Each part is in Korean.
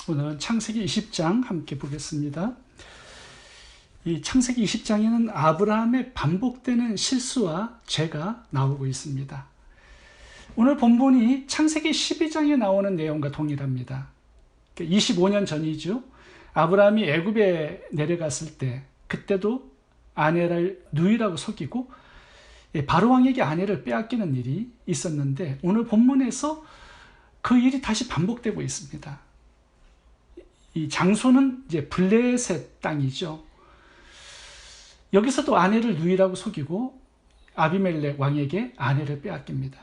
오늘은 창세기 20장 함께 보겠습니다. 이 창세기 20장에는 아브라함의 반복되는 실수와 죄가 나오고 있습니다. 오늘 본문이 창세기 12장에 나오는 내용과 동일합니다. 25년 전이죠. 아브라함이 애굽에 내려갔을 때 그때도 아내를 누이라고 속이고 바로 왕에게 아내를 빼앗기는 일이 있었는데 오늘 본문에서 그 일이 다시 반복되고 있습니다. 이 장소는 이제 블레셋 땅이죠. 여기서도 아내를 누이라고 속이고 아비멜렉 왕에게 아내를 빼앗깁니다.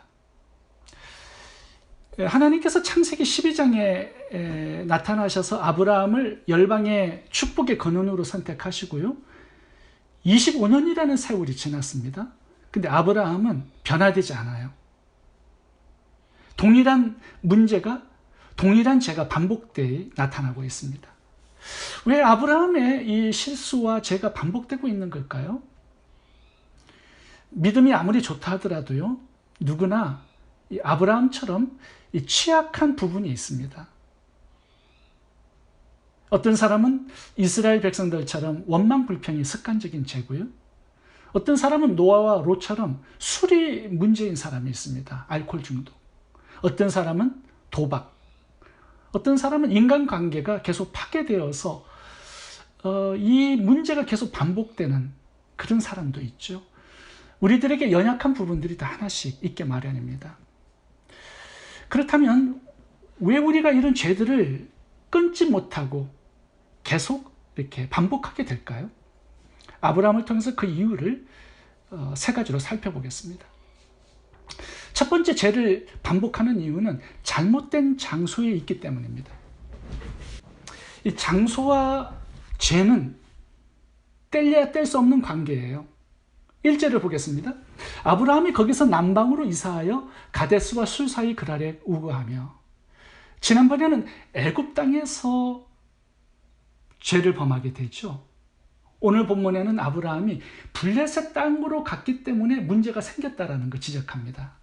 하나님께서 창세기 12장에 나타나셔서 아브라함을 열방의 축복의 근원으로 선택하시고요. 25년이라는 세월이 지났습니다. 근데 아브라함은 변화되지 않아요. 동일한 문제가, 동일한 죄가 반복되어 나타나고 있습니다. 왜 아브라함의 이 실수와 죄가 반복되고 있는 걸까요? 믿음이 아무리 좋다 하더라도요, 누구나 이 아브라함처럼 이 취약한 부분이 있습니다. 어떤 사람은 이스라엘 백성들처럼 원망불평이 습관적인 죄고요. 어떤 사람은 노아와 롯처럼 술이 문제인 사람이 있습니다. 알코올 중독. 어떤 사람은 도박. 어떤 사람은 인간관계가 계속 파괴되어서 이 문제가 계속 반복되는 그런 사람도 있죠. 우리들에게 연약한 부분들이 다 하나씩 있게 마련입니다. 그렇다면 왜 우리가 이런 죄들을 끊지 못하고 계속 이렇게 반복하게 될까요? 아브라함을 통해서 그 이유를 세 가지로 살펴보겠습니다. 첫 번째, 죄를 반복하는 이유는 잘못된 장소에 있기 때문입니다. 이 장소와 죄는 뗄래야 뗄 수 없는 관계예요. 1절을 보겠습니다. 아브라함이 거기서 남방으로 이사하여 가데스와 술 사이 그랄에 우거하며. 지난번에는 애굽 땅에서 죄를 범하게 되죠. 오늘 본문에는 아브라함이 블레셋 땅으로 갔기 때문에 문제가 생겼다라는 걸 지적합니다.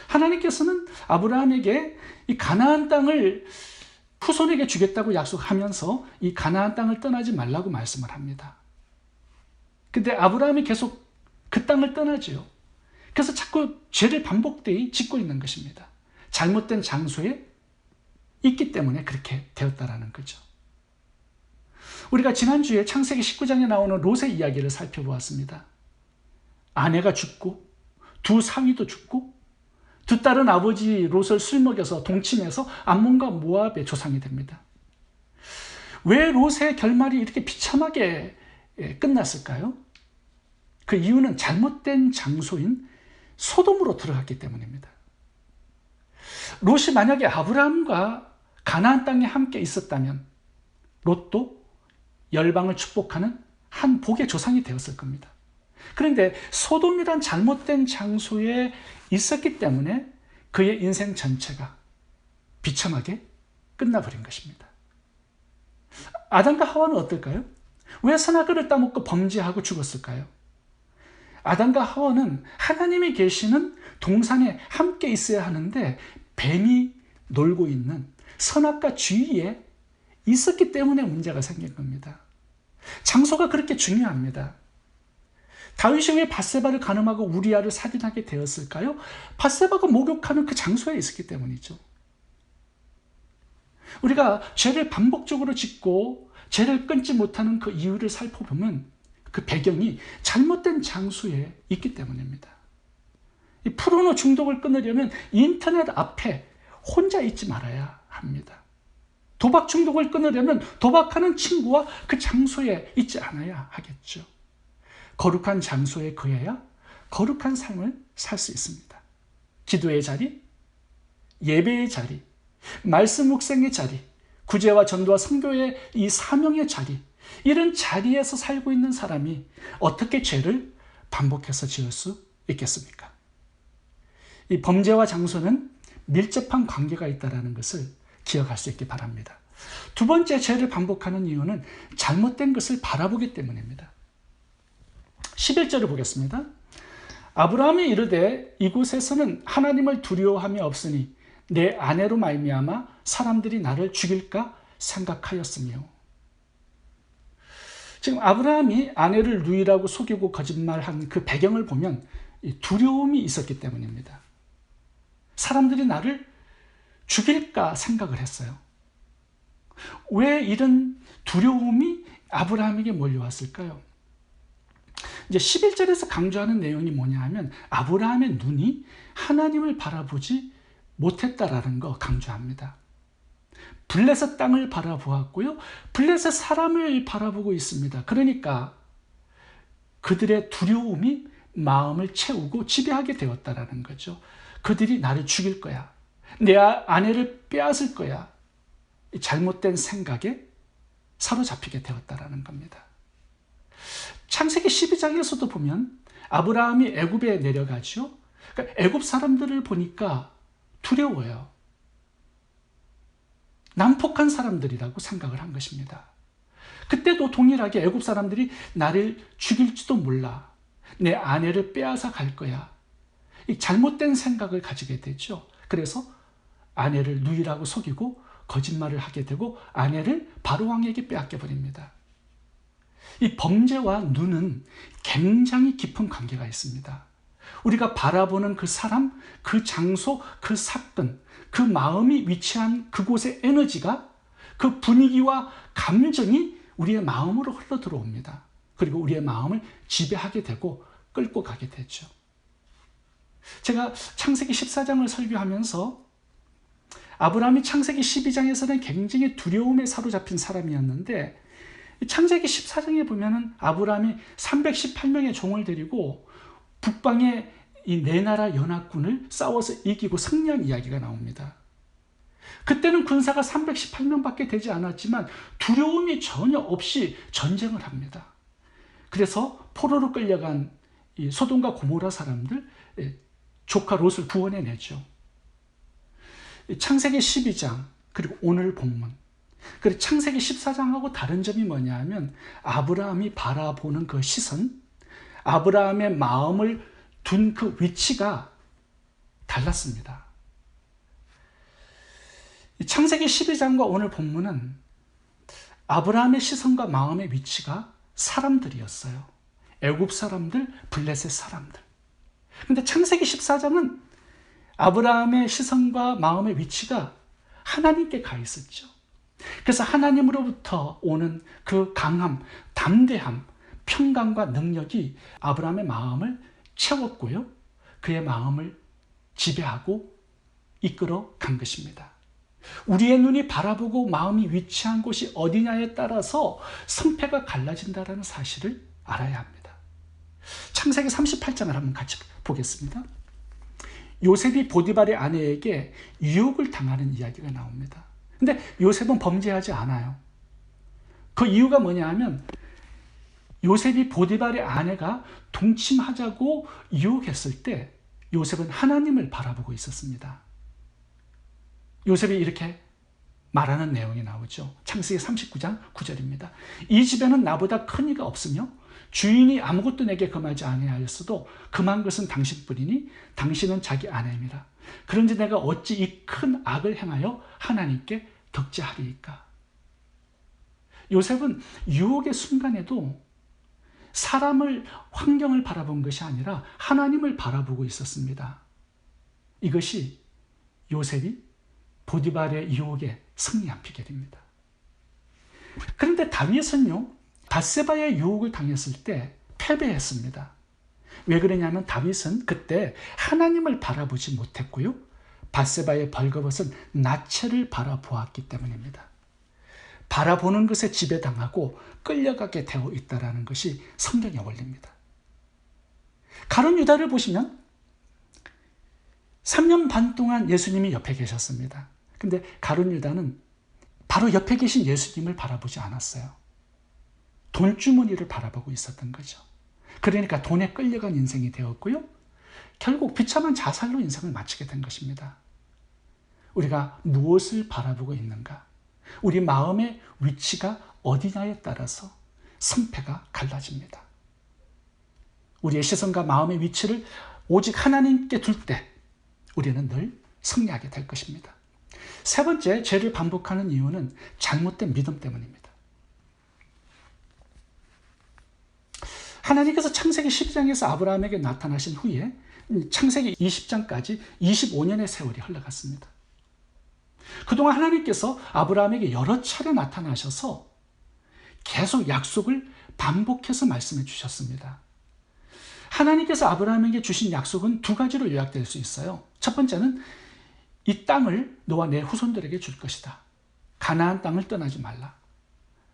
하나님께서는 아브라함에게 이 가나안 땅을 후손에게 주겠다고 약속하면서 이 가나안 땅을 떠나지 말라고 말씀을 합니다. 근데 아브라함이 계속 그 땅을 떠나죠. 그래서 자꾸 죄를 반복되이 짓고 있는 것입니다. 잘못된 장소에 있기 때문에 그렇게 되었다라는 거죠. 우리가 지난주에 창세기 19장에 나오는 롯의 이야기를 살펴보았습니다. 아내가 죽고 두 사위도 죽고 두 딸은 아버지 롯을 술 먹여서 동침해서 암몬과 모압의 조상이 됩니다. 왜 롯의 결말이 이렇게 비참하게 끝났을까요? 그 이유는 잘못된 장소인 소돔으로 들어갔기 때문입니다. 롯이 만약에 아브라함과 가나안 땅에 함께 있었다면 롯도 열방을 축복하는 한 복의 조상이 되었을 겁니다. 그런데 소돔이란 잘못된 장소에 있었기 때문에 그의 인생 전체가 비참하게 끝나버린 것입니다. 아담과 하와는 어떨까요? 왜 선악과를 따먹고 범죄하고 죽었을까요? 아담과 하와는 하나님이 계시는 동산에 함께 있어야 하는데 뱀이 놀고 있는 선악과 주위에 있었기 때문에 문제가 생긴 겁니다. 장소가 그렇게 중요합니다. 다윗이 왜 밧세바를 간음하고 우리아를 살인하게 되었을까요? 밧세바가 목욕하는 그 장소에 있었기 때문이죠. 우리가 죄를 반복적으로 짓고 죄를 끊지 못하는 그 이유를 살펴보면 그 배경이 잘못된 장소에 있기 때문입니다. 이 포르노 중독을 끊으려면 인터넷 앞에 혼자 있지 말아야 합니다. 도박 중독을 끊으려면 도박하는 친구와 그 장소에 있지 않아야 하겠죠. 거룩한 장소에 거해야 거룩한 삶을 살 수 있습니다. 기도의 자리, 예배의 자리, 말씀 묵상의 자리, 구제와 전도와 선교의 이 사명의 자리, 이런 자리에서 살고 있는 사람이 어떻게 죄를 반복해서 지을 수 있겠습니까? 이 범죄와 장소는 밀접한 관계가 있다는 것을 기억할 수 있기 바랍니다. 두 번째, 죄를 반복하는 이유는 잘못된 것을 바라보기 때문입니다. 11절을 보겠습니다. 아브라함이 이르되 이곳에서는 하나님을 두려워함이 없으니 내 아내로 말미암아 사람들이 나를 죽일까 생각하였으며. 지금 아브라함이 아내를 누이라고 속이고 거짓말한 그 배경을 보면 두려움이 있었기 때문입니다. 사람들이 나를 죽일까 생각을 했어요. 왜 이런 두려움이 아브라함에게 몰려왔을까요? 이제 11절에서 강조하는 내용이 뭐냐 하면 아브라함의 눈이 하나님을 바라보지 못했다라는 거 강조합니다. 블레셋 땅을 바라보았고요. 블레셋 사람을 바라보고 있습니다. 그러니까 그들의 두려움이 마음을 채우고 지배하게 되었다라는 거죠. 그들이 나를 죽일 거야. 내 아내를 빼앗을 거야. 잘못된 생각에 사로잡히게 되었다라는 겁니다. 창세기 12장에서도 보면 아브라함이 애굽에 내려가죠. 그러니까 애굽 사람들을 보니까 두려워요. 난폭한 사람들이라고 생각을 한 것입니다. 그때도 동일하게 애굽 사람들이 나를 죽일지도 몰라. 내 아내를 빼앗아 갈 거야. 잘못된 생각을 가지게 되죠. 그래서 아내를 누이라고 속이고 거짓말을 하게 되고 아내를 바로왕에게 빼앗겨 버립니다. 이 범죄와 눈은 굉장히 깊은 관계가 있습니다. 우리가 바라보는 그 사람, 그 장소, 그 사건, 그 마음이 위치한 그곳의 에너지가, 그 분위기와 감정이 우리의 마음으로 흘러 들어옵니다. 그리고 우리의 마음을 지배하게 되고 끌고 가게 되죠. 제가 창세기 14장을 설교하면서 아브라함이 창세기 12장에서는 굉장히 두려움에 사로잡힌 사람이었는데 창세기 14장에 보면은 아브라함이 318명의 종을 데리고 북방의 이 네 나라 연합군을 싸워서 이기고 승리한 이야기가 나옵니다. 그때는 군사가 318명밖에 되지 않았지만 두려움이 전혀 없이 전쟁을 합니다. 그래서 포로로 끌려간 이 소돔과 고모라 사람들, 조카 롯을 구원해내죠. 창세기 12장 그리고 오늘 본문, 그리고 창세기 14장하고 다른 점이 뭐냐 하면 아브라함이 바라보는 그 시선, 아브라함의 마음을 둔 그 위치가 달랐습니다. 창세기 12장과 오늘 본문은 아브라함의 시선과 마음의 위치가 사람들이었어요. 애굽 사람들, 블레셋 사람들. 근데 창세기 14장은 아브라함의 시선과 마음의 위치가 하나님께 가 있었죠. 그래서 하나님으로부터 오는 그 강함, 담대함, 평강과 능력이 아브라함의 마음을 채웠고요. 그의 마음을 지배하고 이끌어 간 것입니다. 우리의 눈이 바라보고 마음이 위치한 곳이 어디냐에 따라서 성패가 갈라진다는 사실을 알아야 합니다. 창세기 38장을 한번 같이 보겠습니다. 요셉이 보디발의 아내에게 유혹을 당하는 이야기가 나옵니다. 근데 요셉은 범죄하지 않아요. 그 이유가 뭐냐 하면 요셉이 보디발의 아내가 동침하자고 유혹했을 때 요셉은 하나님을 바라보고 있었습니다. 요셉이 이렇게 말하는 내용이 나오죠. 창세기 39장 9절입니다. 이 집에는 나보다 큰 이가 없으며 주인이 아무것도 내게 금하지 아니하였어도 금한 것은 당신뿐이니 당신은 자기 아내입니다. 그런지 내가 어찌 이 큰 악을 행하여 하나님께 덕지하리이까. 요셉은 유혹의 순간에도 사람을, 환경을 바라본 것이 아니라 하나님을 바라보고 있었습니다. 이것이 요셉이 보디발의 유혹에 승리한 비결입니다. 그런데 다윗은요, 밧세바의 유혹을 당했을 때 패배했습니다. 왜 그러냐면 다윗은 그때 하나님을 바라보지 못했고요, 밧세바의 벌거벗은 나체를 바라보았기 때문입니다. 바라보는 것에 지배당하고 끌려가게 되어 있다는 것이 성경의 원리입니다. 가룟 유다를 보시면 3년 반 동안 예수님이 옆에 계셨습니다. 근데 가룟 유다는 바로 옆에 계신 예수님을 바라보지 않았어요. 돈주머니를 바라보고 있었던 거죠. 그러니까 돈에 끌려간 인생이 되었고요, 결국 비참한 자살로 인생을 마치게 된 것입니다. 우리가 무엇을 바라보고 있는가, 우리 마음의 위치가 어디냐에 따라서 성패가 갈라집니다. 우리의 시선과 마음의 위치를 오직 하나님께 둘 때 우리는 늘 승리하게 될 것입니다. 세 번째, 죄를 반복하는 이유는 잘못된 믿음 때문입니다. 하나님께서 창세기 12장에서 아브라함에게 나타나신 후에 창세기 20장까지 25년의 세월이 흘러갔습니다. 그동안 하나님께서 아브라함에게 여러 차례 나타나셔서 계속 약속을 반복해서 말씀해 주셨습니다. 하나님께서 아브라함에게 주신 약속은 두 가지로 요약될 수 있어요. 첫 번째는 이 땅을 너와 내 후손들에게 줄 것이다. 가나안 땅을 떠나지 말라.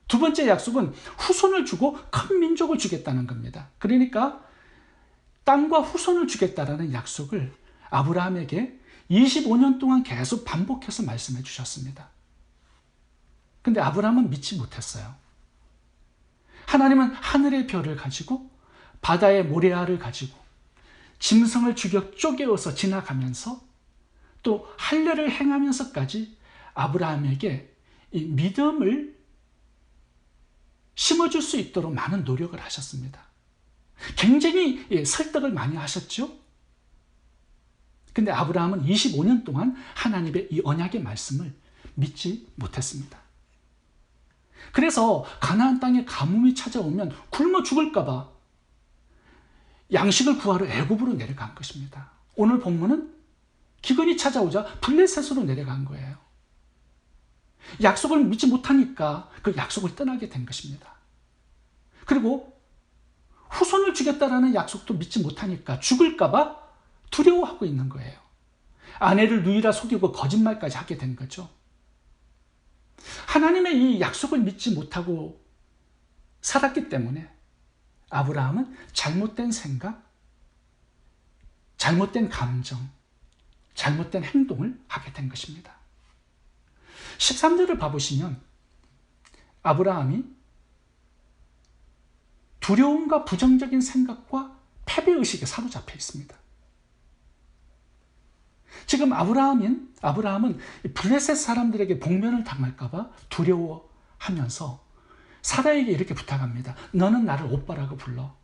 두 번째 약속은 후손을 주고 큰 민족을 주겠다는 겁니다. 그러니까 땅과 후손을 주겠다라는 약속을 아브라함에게 25년 동안 계속 반복해서 말씀해 주셨습니다. 근데 아브라함은 믿지 못했어요. 하나님은 하늘의 별을 가지고 바다의 모래알을 가지고 짐승을 죽여 쪼개어서 지나가면서 또 할례를 행하면서까지 아브라함에게 이 믿음을 심어줄 수 있도록 많은 노력을 하셨습니다. 굉장히 설득을 많이 하셨죠. 근데 아브라함은 25년 동안 하나님의 이 언약의 말씀을 믿지 못했습니다. 그래서 가나안 땅에 가뭄이 찾아오면 굶어 죽을까 봐 양식을 구하러 애굽으로 내려간 것입니다. 오늘 본문은 기근이 찾아오자 블레셋으로 내려간 거예요. 약속을 믿지 못하니까 그 약속을 떠나게 된 것입니다. 그리고 후손을 주겠다라는 약속도 믿지 못하니까 죽을까 봐 두려워하고 있는 거예요. 아내를 누이라 속이고 거짓말까지 하게 된 거죠. 하나님의 이 약속을 믿지 못하고 살았기 때문에 아브라함은 잘못된 생각, 잘못된 감정, 잘못된 행동을 하게 된 것입니다. 13절을 봐보시면 아브라함이 두려움과 부정적인 생각과 패배의식에 사로잡혀 있습니다. 지금 아브라함은 블레셋 사람들에게 복면을 당할까 봐 두려워하면서 사라에게 이렇게 부탁합니다. 너는 나를 오빠라고 불러.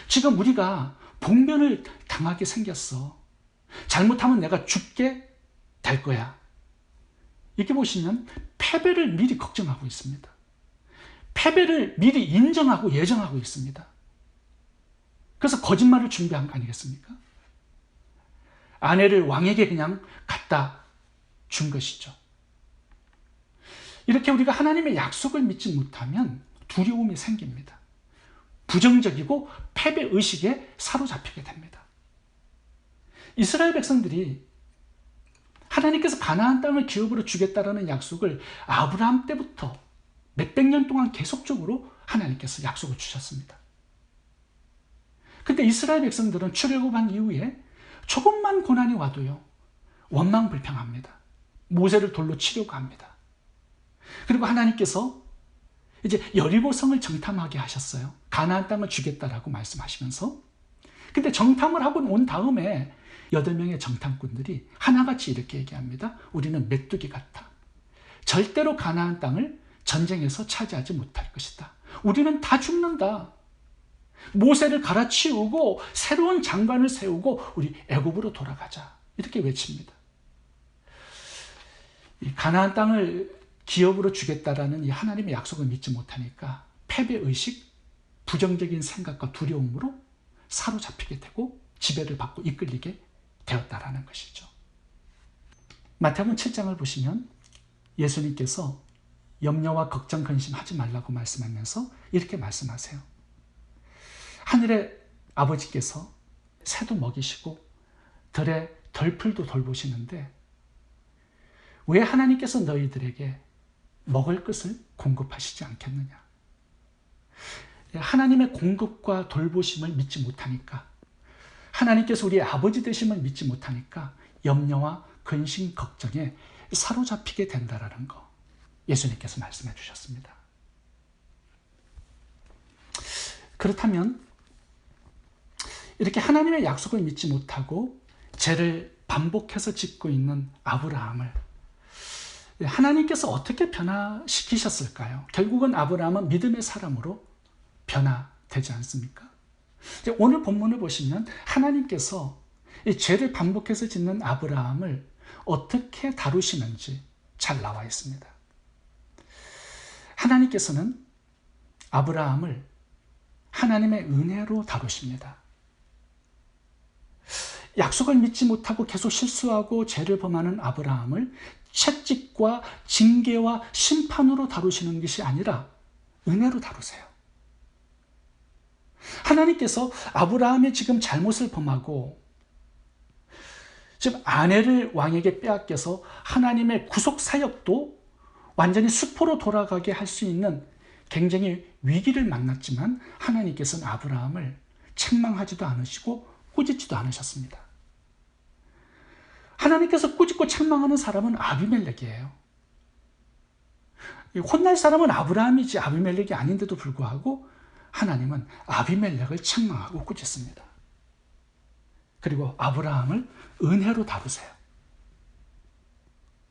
지금 우리가 복면을 당하게 생겼어. 잘못하면 내가 죽게 될 거야. 이렇게 보시면 패배를 미리 걱정하고 있습니다. 패배를 미리 인정하고 예정하고 있습니다. 그래서 거짓말을 준비한 거 아니겠습니까? 아내를 왕에게 그냥 갖다 준 것이죠. 이렇게 우리가 하나님의 약속을 믿지 못하면 두려움이 생깁니다. 부정적이고 패배의식에 사로잡히게 됩니다. 이스라엘 백성들이 하나님께서 가나안 땅을 기업으로 주겠다라는 약속을 아브라함 때부터 몇백 년 동안 계속적으로 하나님께서 약속을 주셨습니다. 근데 이스라엘 백성들은 출애굽한 이후에 조금만 고난이 와도요, 원망불평합니다. 모세를 돌로 치려고 합니다. 그리고 하나님께서 이제 여리고성을 정탐하게 하셨어요. 가나안 땅을 주겠다라고 말씀하시면서. 근데 정탐을 하고 온 다음에 8명의 정탐꾼들이 하나같이 이렇게 얘기합니다. 우리는 메뚜기 같아. 절대로 가나안 땅을 전쟁에서 차지하지 못할 것이다. 우리는 다 죽는다. 모세를 갈아치우고 새로운 장관을 세우고 우리 애굽으로 돌아가자. 이렇게 외칩니다. 이 가나안 땅을 기업으로 주겠다라는 이 하나님의 약속을 믿지 못하니까 패배의식, 부정적인 생각과 두려움으로 사로잡히게 되고 지배를 받고 이끌리게 되었다라는 것이죠. 마태복음 7장을 보시면 예수님께서 염려와 걱정, 근심하지 말라고 말씀하면서 이렇게 말씀하세요. 하늘의 아버지께서 새도 먹이시고 들의 덜풀도 돌보시는데 왜 하나님께서 너희들에게 먹을 것을 공급하시지 않겠느냐? 하나님의 공급과 돌보심을 믿지 못하니까, 하나님께서 우리의 아버지 되심을 믿지 못하니까 염려와 근심, 걱정에 사로잡히게 된다라는 거 예수님께서 말씀해 주셨습니다. 그렇다면 이렇게 하나님의 약속을 믿지 못하고 죄를 반복해서 짓고 있는 아브라함을 하나님께서 어떻게 변화시키셨을까요? 결국은 아브라함은 믿음의 사람으로 변화되지 않습니까? 오늘 본문을 보시면 하나님께서 이 죄를 반복해서 짓는 아브라함을 어떻게 다루시는지 잘 나와 있습니다. 하나님께서는 아브라함을 하나님의 은혜로 다루십니다. 약속을 믿지 못하고 계속 실수하고 죄를 범하는 아브라함을 채찍과 징계와 심판으로 다루시는 것이 아니라 은혜로 다루세요. 하나님께서 아브라함이 지금 잘못을 범하고 지금 아내를 왕에게 빼앗겨서 하나님의 구속 사역도 완전히 수포로 돌아가게 할 수 있는 굉장히 위기를 만났지만 하나님께서는 아브라함을 책망하지도 않으시고 꾸짖지도 않으셨습니다. 하나님께서 꾸짖고 책망하는 사람은 아비멜렉이에요. 혼날 사람은 아브라함이지 아비멜렉이 아닌데도 불구하고 하나님은 아비멜렉을 책망하고 꾸짖습니다. 그리고 아브라함을 은혜로 다루세요.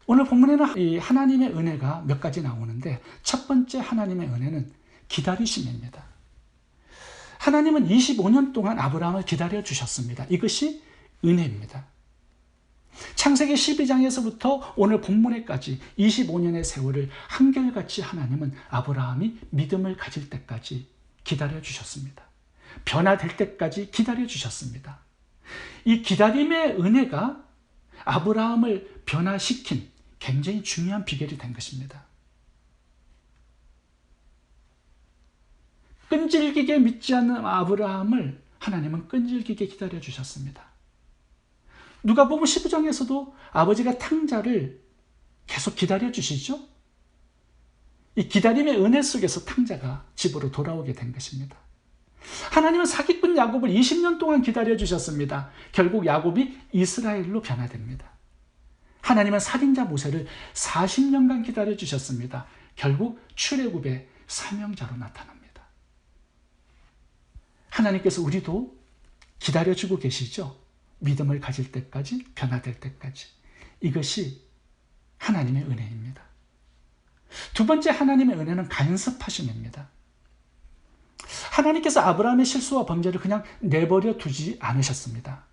오늘 본문에는 이 하나님의 은혜가 몇 가지 나오는데 첫 번째 하나님의 은혜는 기다리심입니다. 하나님은 25년 동안 아브라함을 기다려 주셨습니다. 이것이 은혜입니다. 창세기 12장에서부터 오늘 본문에까지 25년의 세월을 한결같이 하나님은 아브라함이 믿음을 가질 때까지 기다려 주셨습니다. 변화될 때까지 기다려 주셨습니다. 이 기다림의 은혜가 아브라함을 변화시킨 굉장히 중요한 비결이 된 것입니다. 끈질기게 믿지 않는 아브라함을 하나님은 끈질기게 기다려 주셨습니다. 누가복음 15장에서도 아버지가 탕자를 계속 기다려 주시죠. 이 기다림의 은혜 속에서 탕자가 집으로 돌아오게 된 것입니다. 하나님은 사기꾼 야곱을 20년 동안 기다려 주셨습니다. 결국 야곱이 이스라엘로 변화됩니다. 하나님은 살인자 모세를 40년간 기다려 주셨습니다. 결국 출애굽의 사명자로 나타납니다. 하나님께서 우리도 기다려주고 계시죠. 믿음을 가질 때까지, 변화될 때까지. 이것이 하나님의 은혜입니다. 두 번째 하나님의 은혜는 간섭하심입니다. 하나님께서 아브라함의 실수와 범죄를 그냥 내버려 두지 않으셨습니다.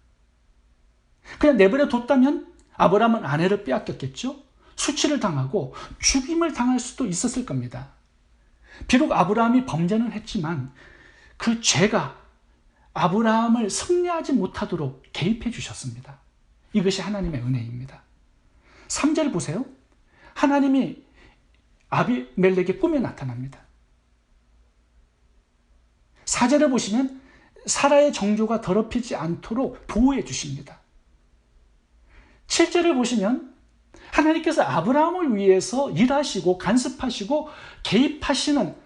그냥 내버려 뒀다면 아브라함은 아내를 빼앗겼겠죠? 수치를 당하고 죽임을 당할 수도 있었을 겁니다. 비록 아브라함이 범죄는 했지만 그 죄가 아브라함을 승리하지 못하도록 개입해 주셨습니다. 이것이 하나님의 은혜입니다. 3절 보세요. 하나님이 아비멜렉의 꿈에 나타납니다. 4절을 보시면 사라의 정조가 더럽히지 않도록 보호해 주십니다. 7절을 보시면 하나님께서 아브라함을 위해서 일하시고 간섭하시고 개입하시는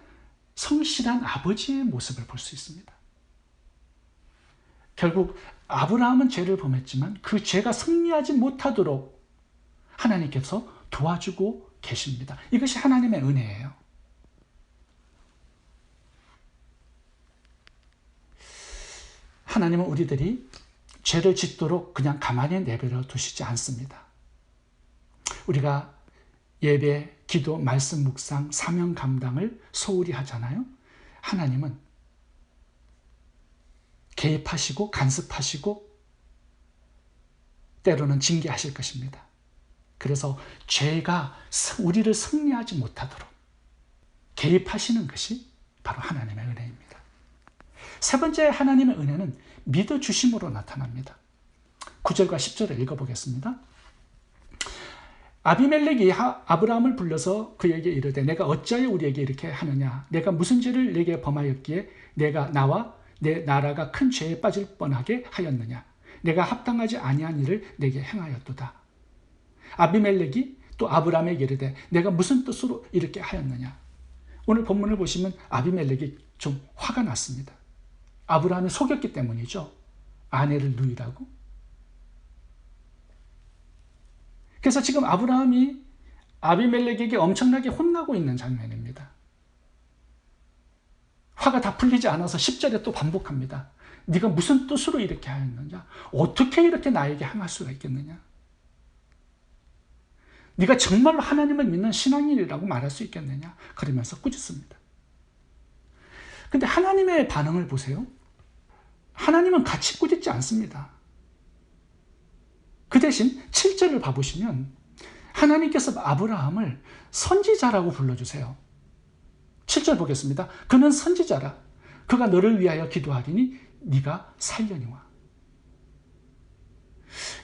성실한 아버지의 모습을 볼 수 있습니다. 결국 아브라함은 죄를 범했지만 그 죄가 승리하지 못하도록 하나님께서 도와주고 계십니다. 이것이 하나님의 은혜예요. 하나님은 우리들이 죄를 짓도록 그냥 가만히 내버려 두시지 않습니다. 우리가 예배, 기도, 말씀 묵상, 사명 감당을 소홀히 하잖아요. 하나님은 개입하시고 간섭하시고 때로는 징계하실 것입니다. 그래서 죄가 우리를 승리하지 못하도록 개입하시는 것이 바로 하나님의 은혜입니다. 세 번째 하나님의 은혜는 믿어주심으로 나타납니다. 9절과 10절을 읽어보겠습니다. 아비멜렉이 아브라함을 불러서 그에게 이르되 내가 어찌하여 우리에게 이렇게 하느냐? 내가 무슨 죄를 내게 범하였기에 내가 나와 내 나라가 큰 죄에 빠질 뻔하게 하였느냐? 내가 합당하지 아니한 일을 내게 행하였도다. 아비멜렉이 또 아브라함에게 이르되 내가 무슨 뜻으로 이렇게 하였느냐? 오늘 본문을 보시면 아비멜렉이 좀 화가 났습니다. 아브라함이 속였기 때문이죠. 아내를 누이라고. 그래서 지금 아브라함이 아비멜렉에게 엄청나게 혼나고 있는 장면입니다. 화가 다 풀리지 않아서 10절에 또 반복합니다. 네가 무슨 뜻으로 이렇게 하였느냐? 어떻게 이렇게 나에게 행할 수가 있겠느냐? 네가 정말로 하나님을 믿는 신앙인이라고 말할 수 있겠느냐? 그러면서 꾸짖습니다. 근데 하나님의 반응을 보세요. 하나님은 같이 꾸짖지 않습니다. 그 대신 7절을 봐보시면 하나님께서 아브라함을 선지자라고 불러주세요. 7절 보겠습니다. 그는 선지자라. 그가 너를 위하여 기도하리니 네가 살려니와.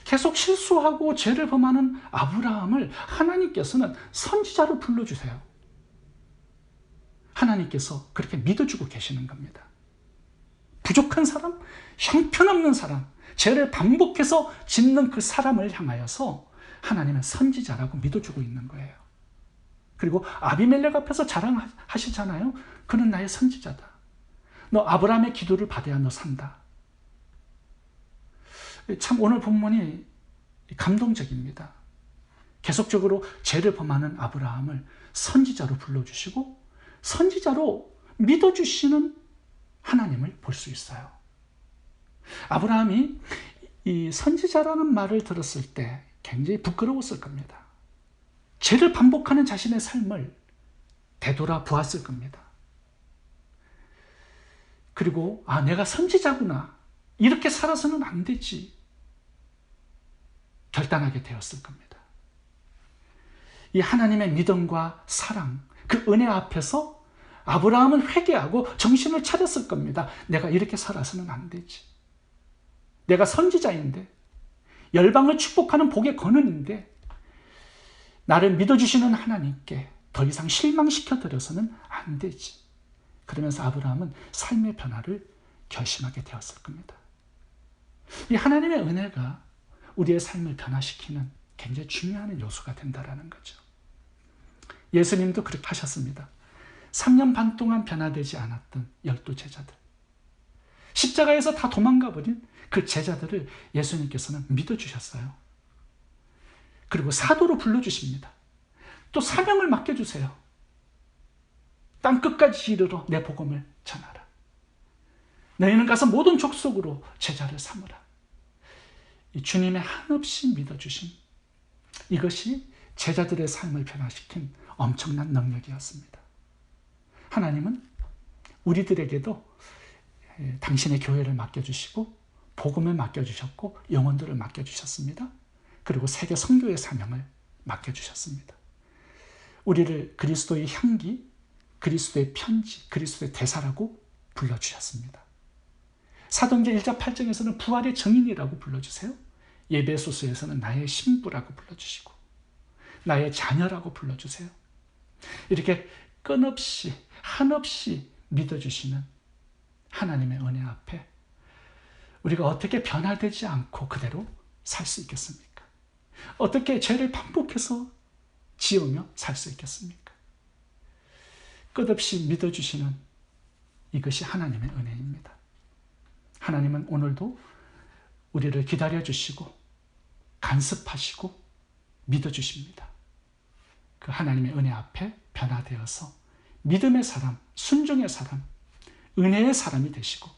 계속 실수하고 죄를 범하는 아브라함을 하나님께서는 선지자로 불러주세요. 하나님께서 그렇게 믿어주고 계시는 겁니다. 부족한 사람, 형편없는 사람, 죄를 반복해서 짓는 그 사람을 향하여서 하나님은 선지자라고 믿어주고 있는 거예요. 그리고 아비멜렉 앞에서 자랑하시잖아요. 그는 나의 선지자다. 너 아브라함의 기도를 받아야 너 산다. 참 오늘 본문이 감동적입니다. 계속적으로 죄를 범하는 아브라함을 선지자로 불러주시고 선지자로 믿어주시는 하나님을 볼 수 있어요. 아브라함이 이 선지자라는 말을 들었을 때 굉장히 부끄러웠을 겁니다. 죄를 반복하는 자신의 삶을 되돌아보았을 겁니다. 그리고 내가 선지자구나. 이렇게 살아서는 안 되지. 결단하게 되었을 겁니다. 이 하나님의 믿음과 사랑, 그 은혜 앞에서 아브라함은 회개하고 정신을 차렸을 겁니다. 내가 이렇게 살아서는 안 되지. 내가 선지자인데, 열방을 축복하는 복의 권은인데, 나를 믿어주시는 하나님께 더 이상 실망시켜드려서는 안 되지. 그러면서 아브라함은 삶의 변화를 결심하게 되었을 겁니다. 이 하나님의 은혜가 우리의 삶을 변화시키는 굉장히 중요한 요소가 된다는 거죠. 예수님도 그렇게 하셨습니다. 3년 반 동안 변화되지 않았던 12 제자들. 십자가에서 다 도망가 버린 그 제자들을 예수님께서는 믿어주셨어요. 그리고 사도로 불러주십니다. 또 사명을 맡겨주세요. 땅끝까지 이르러 내 복음을 전하라. 너희는 가서 모든 족속으로 제자를 삼으라. 이 주님의 한없이 믿어주심, 이것이 제자들의 삶을 변화시킨 엄청난 능력이었습니다. 하나님은 우리들에게도 당신의 교회를 맡겨주시고 복음을 맡겨주셨고 영혼들을 맡겨주셨습니다. 그리고 세계 선교의 사명을 맡겨주셨습니다. 우리를 그리스도의 향기, 그리스도의 편지, 그리스도의 대사라고 불러주셨습니다. 사도행전 1장 8장에서는 부활의 증인이라고 불러주세요. 예배소서에서는 나의 신부라고 불러주시고 나의 자녀라고 불러주세요. 이렇게 끊없이 한없이 믿어주시는 하나님의 은혜 앞에 우리가 어떻게 변화되지 않고 그대로 살 수 있겠습니까? 어떻게 죄를 반복해서 지으며 살 수 있겠습니까? 끝없이 믿어주시는 이것이 하나님의 은혜입니다. 하나님은 오늘도 우리를 기다려주시고 간섭하시고 믿어주십니다. 그 하나님의 은혜 앞에 변화되어서 믿음의 사람, 순종의 사람, 은혜의 사람이 되시고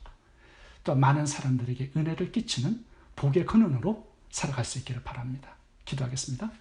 또 많은 사람들에게 은혜를 끼치는 복의 근원으로 살아갈 수 있기를 바랍니다. 기도하겠습니다.